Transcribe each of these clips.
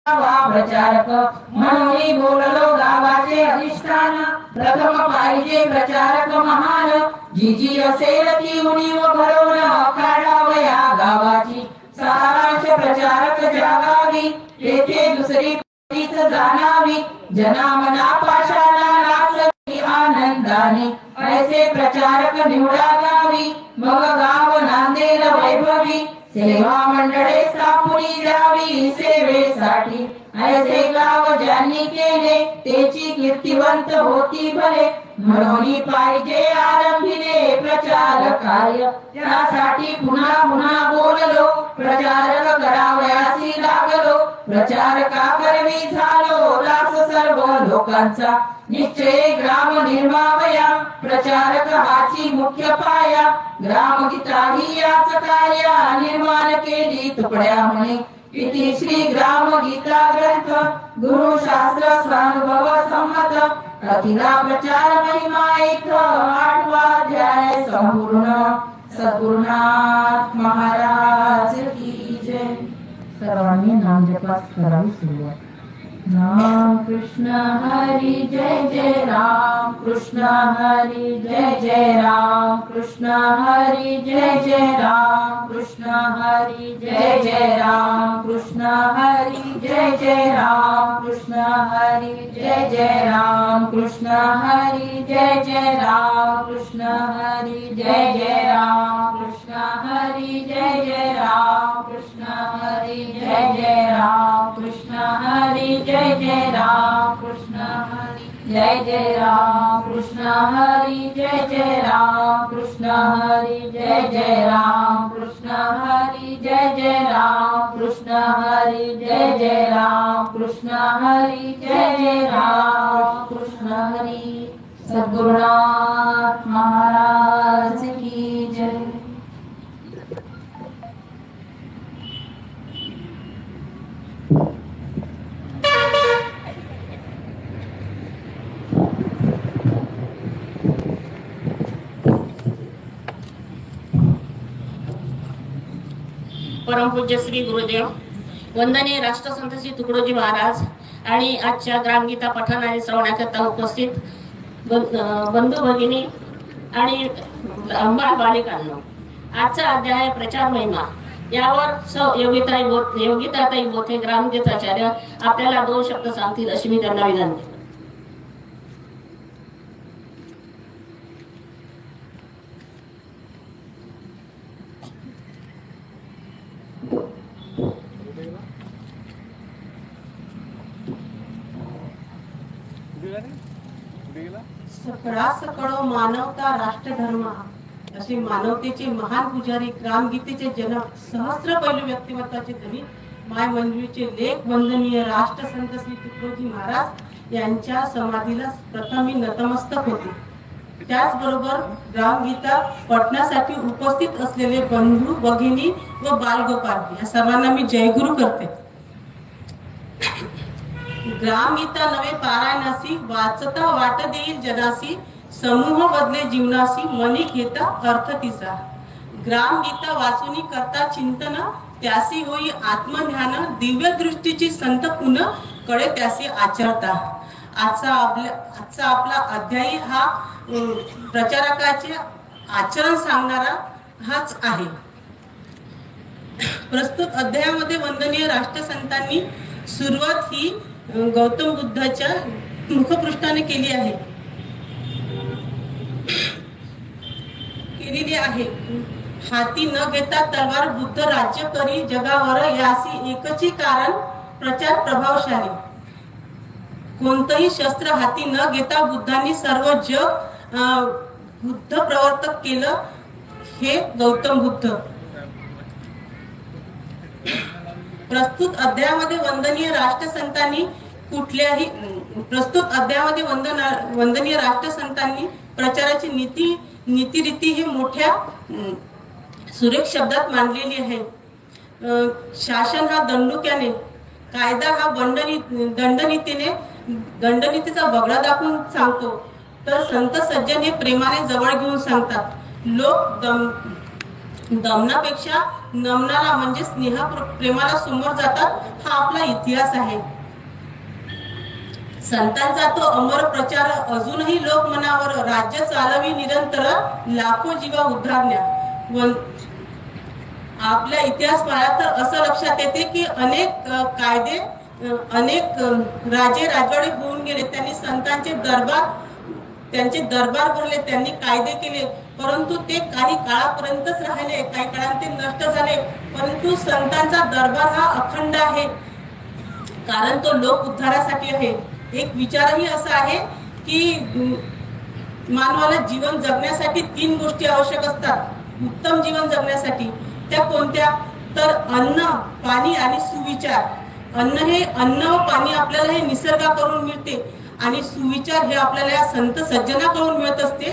प्रचारक म्हणून बोललो गावाचे अधिष्ठान। प्रथम पाहिजे प्रचारक महान, जी जी असेल ती उणीव भरवून काढावया गावाची। सारांश प्रचारक जागावी, तेथे दुसरी कधीच जाणावी। जनामना पाशाला नाचती आनंदाने, ऐसे प्रचारक निवडा गावी। मग गाव नांदेल वैभवी, सेवा मंडळे स्थापुनी द्यावी सेवेसाठी। ऐसे गाव ज्यांनी केले, त्याची कीर्तिवंत होती भले। म्हणून पाहिजे आरंभिले प्रचार कार्य, त्यासाठी पुन्हा पुन्हा बोललो। प्रचारक करावयासी लागलो, प्रचारका करवी झालो दास सर्व लोकांचा। निश्चय ग्राम निर्मावया, प्रचारक हाची मुख्य पाया। ग्रामगीता ही याच कार्य, निर्माण केली तुकड्या म्हणे। इति श्री ग्रामगीता ग्रंथ, गुरुशास्त्र स्वानुभव संमत। अखिला प्रचार महिमा एक, 8वा अध्याय संपूर्ण। सद्गुरुनाथ महाराज की जय। सर्वांनी नाम जपास करावी सुरुवात। राम कृष्ण हरी जय जय राम कृष्ण हरी जय जय राम कृष्ण हरी जय जय राम कृष्ण हरी जय जय राम कृष्ण हरी जय जय राम कृष्ण हरी जय जय राम कृष्ण हरी जय जय राम कृष्ण हरी जय जय राम कृष्ण हरी जय जय राम कृष्ण हरी जय जय राम कृष्ण हरी जय जय राम कृष्ण हरि जय जय राम कृष्ण हरि जय जय राम कृष्ण हरि जय जय राम कृष्ण हरि जय जय राम कृष्ण हरि जय जय राम कृष्ण हरि जय जय राम कृष्ण हरि। सद्गुरुनाथ महाराज की जय। परमपूज्य श्री गुरुदेव, वंदनीय राष्ट्रसंत श्री तुकडोजी महाराज आणि आजच्या ग्रामगीता पठण आणि श्रवणाकरता उपस्थित बंधू भगिनी आणि बालिकांनो, आजचा अध्याय प्रचार महिमा यावर योगिताताई बोथे ग्रामगीताचार्य आपल्याला 2 शब्द सांगतील अशी मी त्यांना विनंती। सकळो मानवता राष्ट्रधर्म असे मानवतेचे महान पुजारी, ग्रामगीतेचे जनक, सहस्र पैलू व्यक्तिमत्वाचे धनी, माय मंजुळीचे लेख, वंदनीय राष्ट्रसंत श्री तुकडोजी महाराज यांच्या समाधीला प्रथम मी नतमस्तक होते। त्याचबरोबर ग्रामगीता पठणासाठी उपस्थित असलेले बंधू भगिनी व बालगोपाल या सर्वांना मी जयगुरु करते। ग्रामगीता नवे पारायणासी, वाचता वाट देईल जनासी, समूह बदले जीवनासी, मनी घेता अर्थ तिचा। ग्रामगीता वाचुनी करता चिंतन, त्यासी होई आत्मध्यान, दिव्य दृष्टीची संत पुन कडे त्यासी आचरता। आजचा आपला अध्यायी हा प्रचारकाचे आचरण सांगणारा हाच आहे। प्रस्तुत अध्यायामध्ये वंदनीय राष्ट्रसंतांनी सुरुवात ही गौतम बुद्धाच्या मुखपृष्ठाने केलेली आहे। हाती न घेता तलवार बुद्ध राज्य करी जगावर, यासी एकची कारण प्रचार प्रभावशाली। कोणतंही शस्त्र हाती न घेता बुद्धांनी सर्व जग बुद्ध प्रवर्तक केलं, हे गौतम बुद्ध। प्रस्तुत अध्यायामध्ये वंदनीय राष्ट्रसंतांनी वंदनीय राष्ट्रसंतांनी प्रचाराची नीतिरीती हे मोठ्या सुरेख शब्दात मांडलेली आहे। शासन हा दंडुक्याने, कायदा हा दंडनीतीचा बगडा दाखवून सांगतो, तर संत सज्जन हे प्रेमाने जवळ घेऊन सांगतात। लोक दमनापेक्षा नमनाला म्हणजे स्नेह प्रेमाला समोर जातात हा आपला इतिहास आहे। संतांचा तो अमर प्रचार अजूनही लोकमनावर राज्य चालवी निरंतर लाखो जीवा उद्धारण्या। आपला इतिहास पाहिला तर असं लक्षात येते की अनेक कायदे अनेक राजे राजवाडे होऊन गेले, त्यांनी संतांचे त्यांचे दरबार भरले, त्यांनी कायदे केले, परंतु ते काही काळापर्यंतच राहिले, काही काळात ते नष्ट झाले। परंतु संतांचा दरबार हा अखंड आहे, कारण तो लोक उद्धारासाठी आहे। एक विचारही असा आहे की मानवाला जीवन जगण्यासाठी 3 गोष्टी आवश्यक असतात उत्तम जीवन जगण्यासाठी। त्या कोणत्या? तर अन्न, पाणी आणि सुविचार। अन्न व पाणी आपल्याला हे निसर्गाकडून मिळते आणि सुविचार हे आपल्याला संत सज्जनाकडून मिळत असते।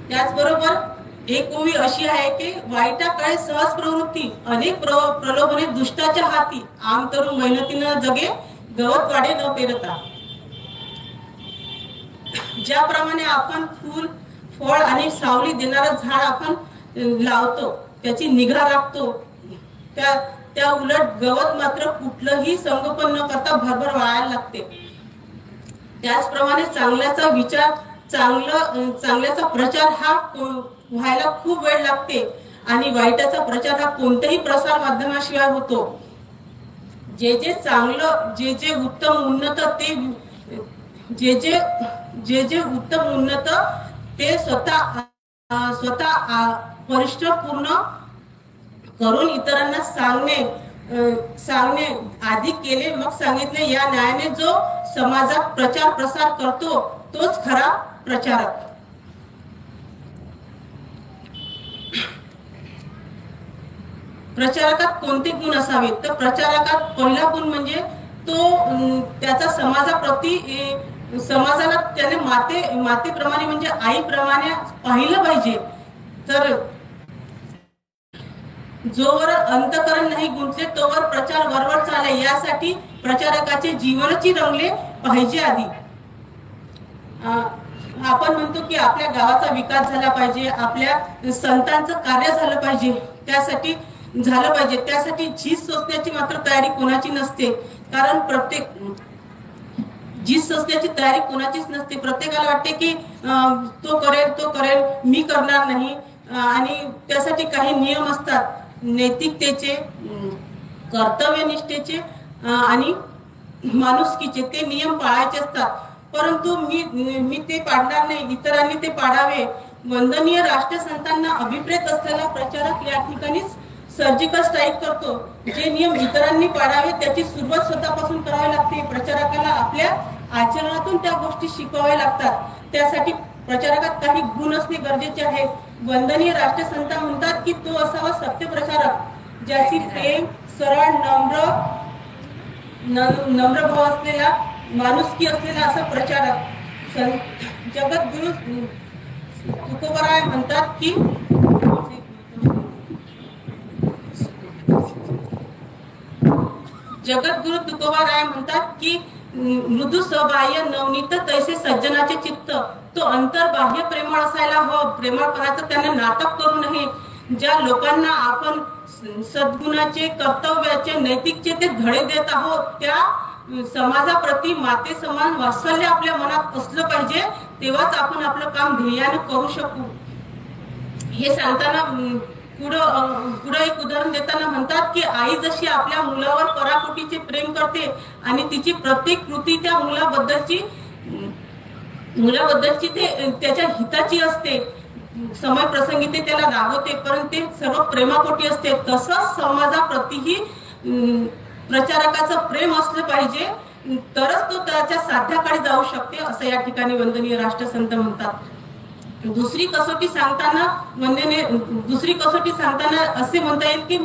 त्याचबरोबर एक ओवी अशी आहे की वाईटाकाळी सहज प्रवृत्ती, अनेक प्रलोभने दुष्टाच्या हाती, आम तरू मेहनतीनं जगे गवत वाढे न पेरता। ज्याप्रमाणे आपण फूल, फळ आणि सावली देणारं झाड आपण लावतो, त्याची निगा राखतो, त्या उलट गवत मात्र कुठलंही संगोपन न करता भरभर वाळायला लागते। त्याचप्रमाणे चांगल्याचा विचार, चांगल्याचा प्रचार हा व्हायला खूप वेळ लागते आणि वाईटाचा प्रचार हा कोणत्याही प्रसार माध्यमाशिवाय होतो। जे चांगलं, जे उत्तम उन्नत ते स्वतः परिश्रम पूर्ण करून इतरांना सांगणे आधी केले मग सांगितले, या न्यायाने जो समाजात प्रचार प्रसार करतो तोच खरा प्रचारक। प्रचारकात कोणते गुण असावेत? तर प्रचारकात पहिला गुण म्हणजे तो त्याचा समाजाला त्याने मातेप्रमाणे म्हणजे आईप्रमाणे पाहिलं पाहिजे। तर जोवर अंतकरण नाही गुंतले तोवर प्रचार वरवर चाले, यासाठी प्रचारकाचे जीवनची रंगले पाहिजे। आधी आपण म्हणतो की आपल्या गावाचा विकास झाला पाहिजे, आपल्या संतांचं कार्य झालं पाहिजे, त्यासाठी झीज सोसण्याची मात्र तयारी कोणाची नसते, कारण झीज सोसण्याची तयारी कोणाचीच नसते। प्रत्येकाला वाटते की तो करेल मी करणार नाही, आणि त्यासाठी काही नियम असतात नैतिकतेचे, कर्तव्यनिष्ठेचे आणि माणुसकीचे, ते नियम पाळायचे असतात। परंतु मी ते पाळणार नाही, इतरांनी ते पाळावे। वंदनीय राष्ट्रसंतांना अभिप्रेत असलेला प्रचारक या ठिकाणीच सर्जिकल स्ट्राईक करतो। जे नियम इतरांनी पाळावे त्याची सुरुवात स्वतःपासून करावी लागते। प्रचारकाला आपल्या आचरणातून त्या गोष्टी शिकवाव्या लागतात, त्यासाठी प्रचारकात काही गुण असणे गरजेचे आहे। वंदनीय राष्ट्रसंत म्हणतात की तो असावा सत्य प्रचारक, ज्याची प्रेम, सरळ, नम्र भाव असलेला, माणुसकी असलेला असा प्रचारक। जगद्गुरु तुकोबराय म्हणतात की मृदू स्वभाय नवनीत तैसे सज्जनाचे चित्त, तो अंतर्बाह्य प्रेमळ असायला हवं। प्रेमळपणाचं त्यांना नाटक करू नये। ज्या लोकांना आपण सद्गुणाचे, कर्तव्याचे, नैतिकचे ते धडे देत आहोत, त्या समाजाप्रती माते समान वात्सल्य आपल्या मनात असलं पाहिजे, तेव्हाच आपण आपलं काम ध्येयाने करू शकू। हे सांगताना पुढे एक उदाहरण देताना म्हणतात की आई जशी आपल्या मुलावर पराकोटीचे प्रेम करते आणि तिची प्रत्येक कृती त्या मुलाबद्दलची ते त्याच्या हिताची असते, समय प्रसंगी ते त्याला रागवते, परंतु ते सर्व प्रेमापोटी असते, तसंच समाजाप्रतीही प्रचारकाचं प्रेम असलं पाहिजे, तरच तो त्याच्या साध्याकडे जाऊ शकते, असं या ठिकाणी वंदनीय राष्ट्रसंत म्हणतात। दुसरी कसोटी सांगताना असे म्हणता येईल की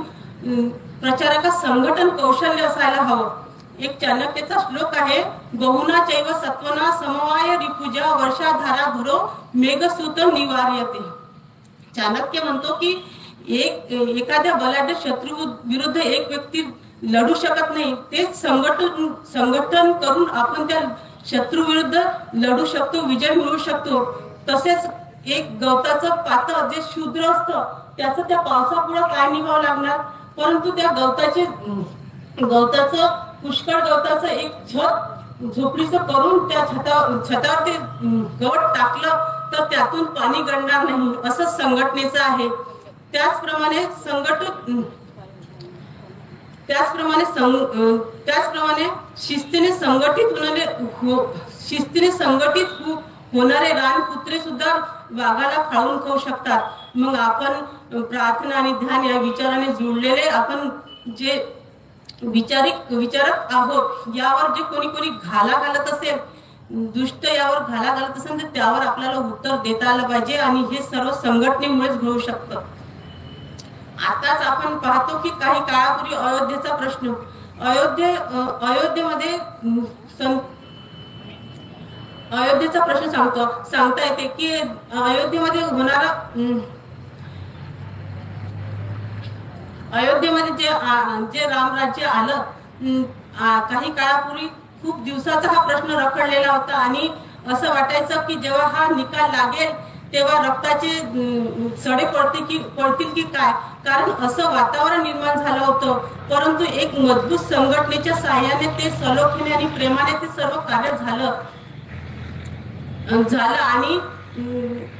प्रचारकात संघटन कौशल्य असायला हवं। एक चाणक्याचा श्लोक आहे, बहुना चैव सत्वना समवाय रिपुजा वर्षाधारा धरो मेघसूत निवार्यते। चाणक्य म्हणतो की एखाद्या बलाढ्य शत्रू विरुद्ध एक व्यक्ती लढू शकत नाही, ते संघटन करून आपण त्या शत्रू विरुद्ध लढू शकतो, विजय मिळवू शकतो। तसेच एक गवताचं पातळ जे शूद्र असतं त्याचं त्या पावसापुढे काय निभावं लागणार, परंतु त्या गवताचं पुष्कळ गवताचं एक छत झोपडीचं करून त्या छतावर ते गवत टाकलं तर त्यातून पाणी गळणार नाही, असं संघटनेचं आहे. त्याचप्रमाणे शिस्तीने संघटित होणारे रानकुत्रे सुद्धा वाघाला खाऊन खाऊ शकतात. मग आपण प्रार्थना आणि ध्यान या विचाराने जुळलेले आपण जे विचारक आहोत, यावर जे कोणी घाला घालत असेल, दुष्ट यावर घाला घालत असेल, तर त्यावर आपल्याला उत्तर देता आलं पाहिजे आणि हे सर्व संघटनेमुळेच घडू शकतं. आताच आपण पाहतो की काही काळापूर्वी अयोध्येचा प्रश्न, अयोध्येचा प्रश्न सांगता येते की अयोध्येमध्ये जे रामराज्य आलं, काही काळापूर्वी खूप दिवसाचा हा प्रश्न रखडलेला होता आणि असं वाटायचं की जेव्हा हा निकाल लागेल तेव्हा रक्ताचे सडे पडतील की काय, कारण असं वातावरण निर्माण झालं होतं. परंतु एक मजबूत संघटनेच्या सहाय्याने ते सलोख्याने आणि प्रेमाने ते सर्व कार्य झालं आणि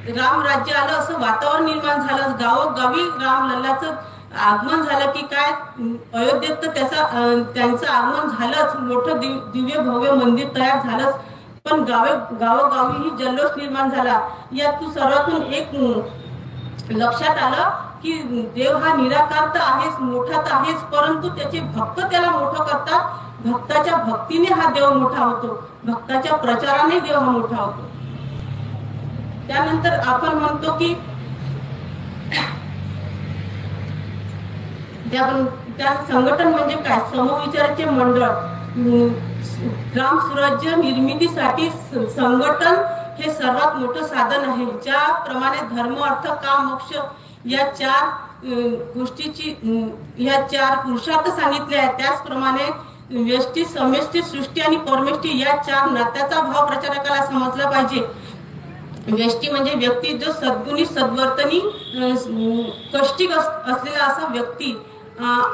रामराज्य आलं असं वातावरण निर्माण झालं. गावोगावी रामलल्लाचं आगमन झालं की काय, अयोध्येत तर त्यांचं आगमन झालंच, मोठं दिव्य भव्य मंदिर तयार झालंच, पण गावोगावी ही जल्लोष निर्माण झाला. यात सर्वातून एक लक्षात आलं की देव हा निराकार तर आहेच, मोठा तर आहेच, परंतु त्याचे भक्त त्याला मोठं करतात. भक्ताच्या भक्तीने हा देव मोठा होतो, भक्ताच्या प्रचाराने देव हा मोठा होतो. त्यानंतर आपण म्हणतो की त्या संघटन म्हणजे काय, समविचाराचे मंडळ. ग्राम स्वराज्य निर्मितीसाठी संघटन हे सर्वात मोठं साधन आहे. ज्याप्रमाणे धर्म अर्थ काम मोक्ष या चार पुरुषार्थ सांगितले आहेत, त्याचप्रमाणे व्यष्टी समष्टी सृष्टी आणि परमेष्टी या चार नात्याचा भाव प्रचारकाला समजला पाहिजे. व्यष्टी म्हणजे व्यक्ती जो सद्गुणी सद्वर्तनी कष्टी असलेला असा व्यक्ती,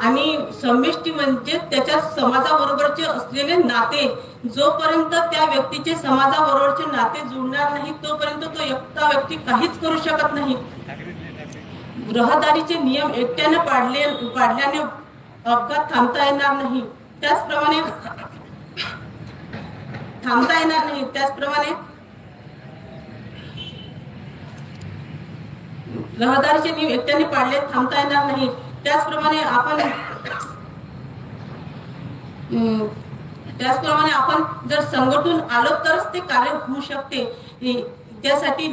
आणि समष्टी म्हणजे त्याच्या समाजाबरोबरचे असलेले नाते. जोपर्यंत त्या व्यक्तीचे समाजाबरोबरचे नाते जुळणार नाही तोपर्यंत तो एकटा व्यक्ती काहीच करू शकत नाही. रहदारीचे नियम एकट्याने पाडल्याने अपघात थांबता येणार नाही. त्याचप्रमाणे रहदारीचे नियम एकट्याने पाडले थांबता येणार नाही. त्याचप्रमाणे आपण जर संघटून आलो तरच ते कार्य होऊ शकते. त्यासाठी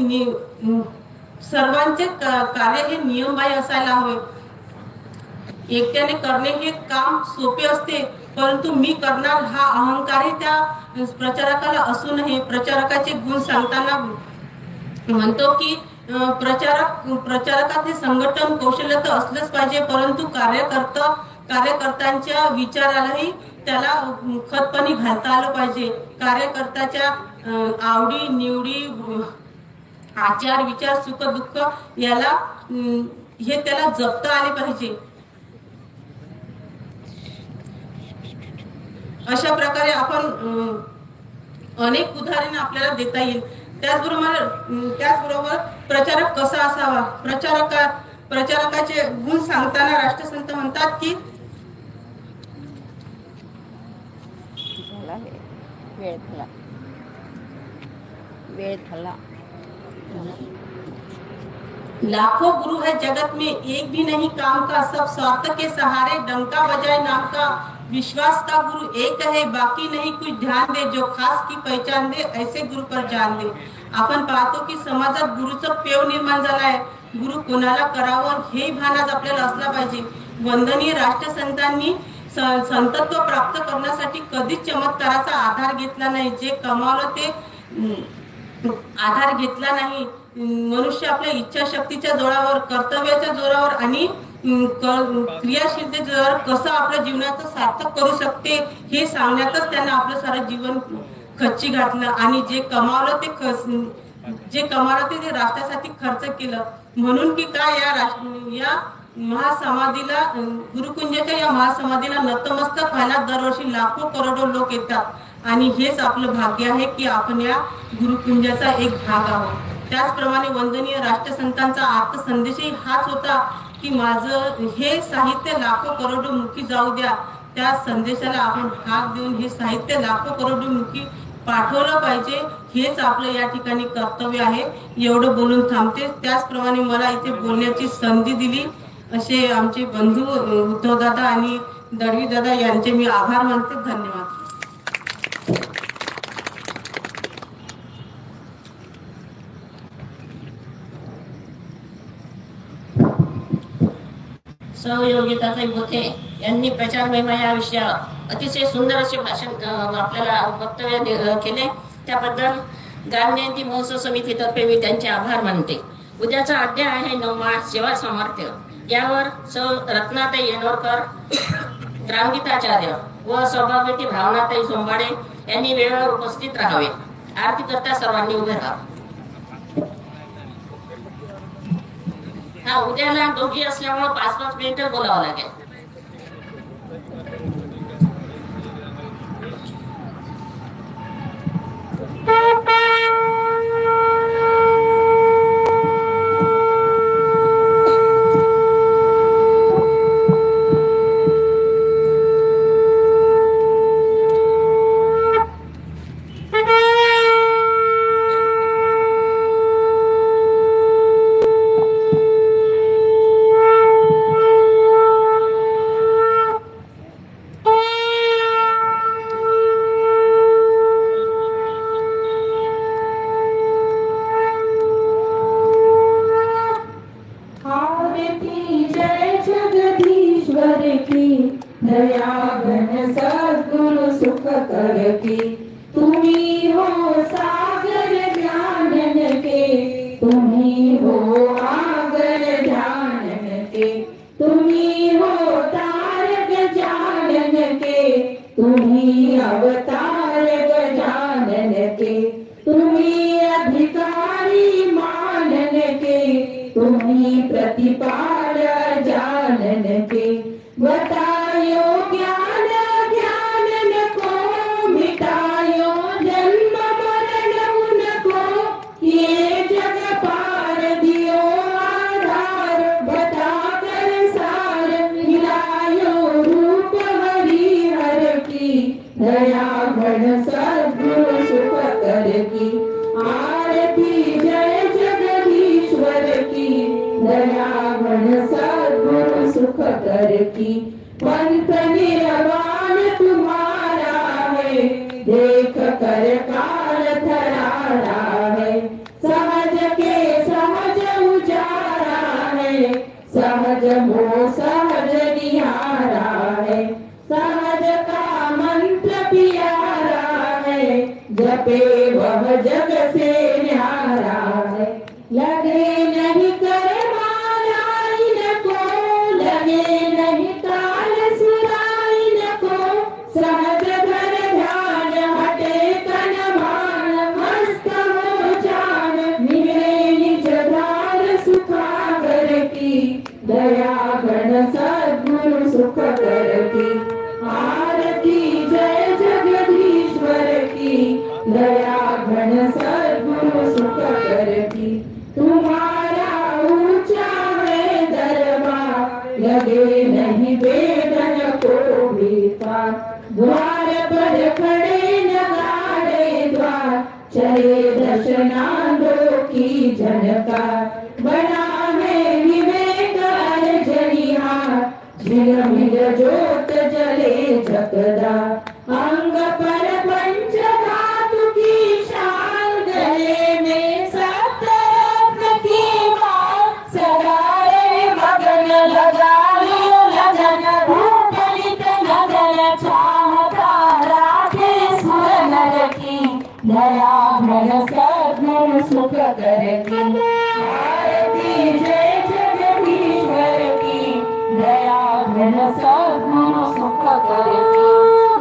सर्वांचे कार्य हे नियमबाह्य असायला हवे. एकट्याने करणे हे काम सोपे असते, परंतु मी करणार हा अहंकारही त्या प्रचारकाला असू नये. प्रचारकाचे गुण सांगताना म्हणतो की प्रचारकात हे संघटन कौशल्य तर असलंच पाहिजे, परंतु कार्यकर्त्यांच्या विचारालाही त्याला खतपाणी घालता आलं पाहिजे. कार्यकर्त्याच्या आवडी निवडी, आचार विचार, सुख दुःख हे त्याला जपता आले पाहिजे. अशा प्रकारे आपण अनेक उदाहरणे आपल्याला देता येईल. त्याचबरोबर प्रचारक कसा असावा, प्रचारकाचे गुण सांगताना राष्ट्रसंत म्हणतात की लाखों गुरु है जगत में, एक भी नहीं काम का, सब स्वार्थ के सहारे, डंका बजाए नाम का, विश्वास का गुरु एक है, बाकी नहीं कुछ ध्यान दे, जो खास की पहचान दे, ऐसे गुरु पर जान दे. आपण पाहतो की समाजात गुरुचं पेव निर्माण झालाय. गुरु कोणाला करावं हे भान आज आपल्याला असला पाहिजे. वंदनीय राष्ट्रसंतांनी संतत्व प्राप्त करण्यासाठी कधीच चमत्काराचा आधार घेतला नाही. जे कमावलं ते आधार घेतला नाही. मनुष्य आपल्या इच्छाशक्तीच्या जोरावर, कर्तव्याच्या जोरावर आणि क्रियाशीलतेच्या जोरावर कसं आपल्या जीवनाचं सार्थक करू शकते हे सांगण्यातच त्यांना आपलं सारं जीवन खच्ची घातलं. आणि जे कमावलं ते जे कमाला ते राष्ट्रासाठी खर्च केलं, म्हणून की काय या महासमाधीला, गुरुकुंजाच्या या महासमाधीला नतमस्तक व्हायला दरवर्षी लाखो करोडो लोक येतात आणि हेच आपलं भाग्य आहे की आपण या गुरुकुंजाचा एक भाग आहोत. त्याचप्रमाणे वंदनीय राष्ट्रसंतांचा अर्थसंदेशही हाच होता की माझं हे साहित्य लाखो करोडो मुखी जाऊ द्या. त्या संदेशाला आपण हाक देऊन हे साहित्य लाखो करोडो मुखी पाठवलं पाहिजे, हेच आपलं या ठिकाणी कर्तव्य आहे. एवढं बोलून थांबते. त्याचप्रमाणे मला इथे बोलण्याची संधी दिली असे आमचे बंधू उद्धव दादा आणि दळवी दादा यांचे मी आभार मानते. धन्यवाद. सहयोगिताताई बोथे यांनी प्रचार महिमा या विषयावर अतिशय सुंदर असे भाषण आपल्याला वक्तव्य केले. त्याबद्दल गांधी महोत्सव समितीतर्फे मी त्यांचे आभार मानते. उद्याचा अध्याय आहे 9 मार्च सेवा सामर्थ्य. यावर सौ रत्नाताई येनोरकर, ग्रामगीताचार्य व सभापती भावनाताई सोंबाडे यांनी वेळेवर उपस्थित राहावे. आरती करता सर्वांनी उभे राहा. हा, उद्याला दोघी असल्यामुळे 5-5 मिनिटं बोलावं लागेल.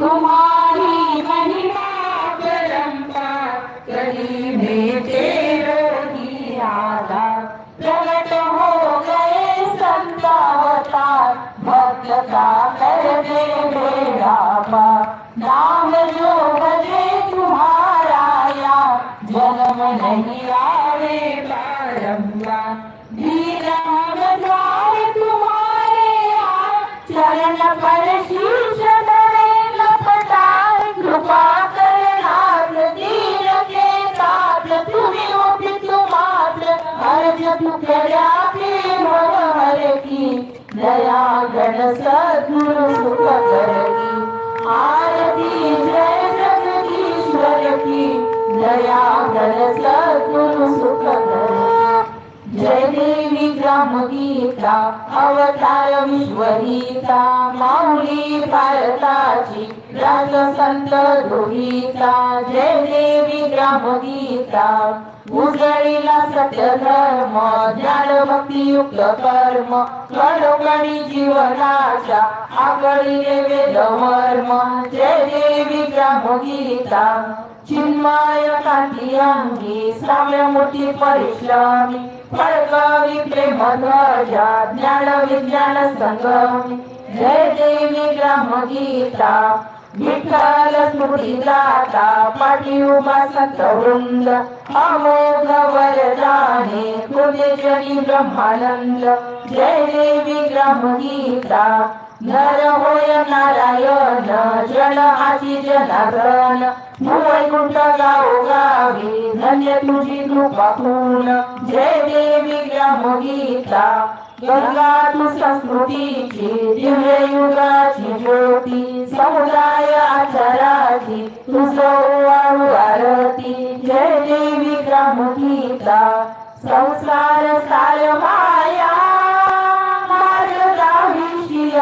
तुम्हारी महिमा परंपार कभी भेटे नाम जो भजे तुम्हारा या जन्म नहीं आवे बारंबार। दीना द्वार तुम्हारे चरण पर शीश धरे लपटाए कृपा करनाथ दीन के साथ तुम्हें उपित मात्र अर्ज तुकड़ा के हर की दया गण सद्गुरु सुख कर की आरती जय जगदीश्वर की दया गण सद्गुरु सुख कर जय देवी ग्राम गीता अवतार विश्वगीता माऊली भारताची राजसंत दुहिता जय देवी ग्राम गीता उजळीला सत्य धर्म ज्ञान भक्ती युक्त कर्म कडोकडी जीवनाच्या आकळीले वेद वर्म जय देवी ग्राम गीता चिन्मय कांती अंगी श्राव्य मूर्ती परिश्रमी फळकवी प्रेम ध्वजा ज्ञान विज्ञान संगमी जय देवी ग्राम गीता विठ्ठल स्मृती दाता पाठी उभा संत वृंद अमोघ वरदाने कृतेजनी ब्रह्मानंद जय देवी ग्राम गीता नर होय नारायण जन हाची जनार्दन वैकुंठ गावोगावी धन्य तुझी कृपा पूर्ण जय देवी ग्राम गीता गंगा तू संस्कृतीची दिव्य युगाची ज्योती समुदाय आचाराची तुझं आरती जय देवी ग्राम गीता संसार सार माया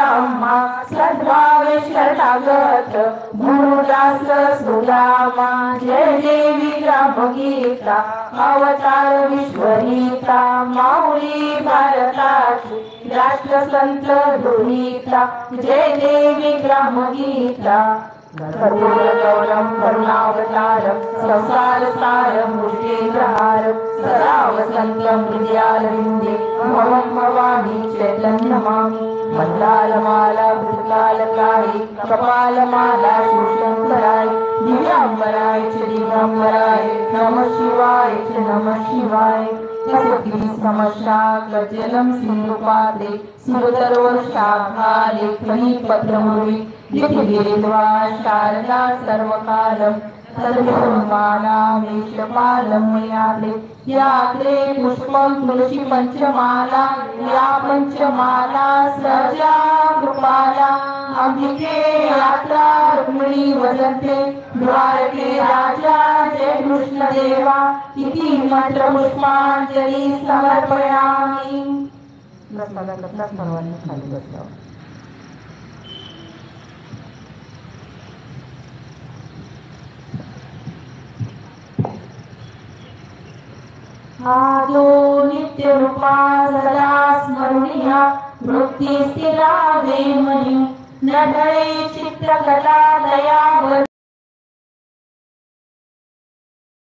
अम्मा सद्भावे शरणागत गुरुदास सुदामा जय देवी ग्राम गीता अवतार विश्वगीता माऊली भारताची राष्ट्रसंत दुहिता जय देवी ग्राम गीता गौरम करुणावतारम संसार सारम मुष्टिग्रहारम सदा वसंतम हृदयारविंदे भवं भवानी चैतन्यमामि मंदालमाला भूतकालकाय कपालमाला शिवशंकराय दिव्यांबराय च दिगंबराय नमः शिवाय च नमः शिवाय कसोटी समशाकजलं सिंधुपात्रे सुरतरोषाभाले फणिपत्रमुर्वी दितिगिरिद्वा शारदा सर्वकालं सर्वमानामेशपालं मयाते यात्रे पुष्पं तुलसी पंचमाला या पंचमाला सजा कृपाला अंबिके यात्रा रुक्मिणी वदन्ते द्वारके राजा जय कृष्ण देवा इति मंत्र पुष्पांजलि समर्पयामि। प्रसादाकरता सर्वांनी खाली बसावं। आदो नित्य रूपा सदा स्मरणीया वृत्ती स्थिरा वेमनी नढळे चित्रकला दया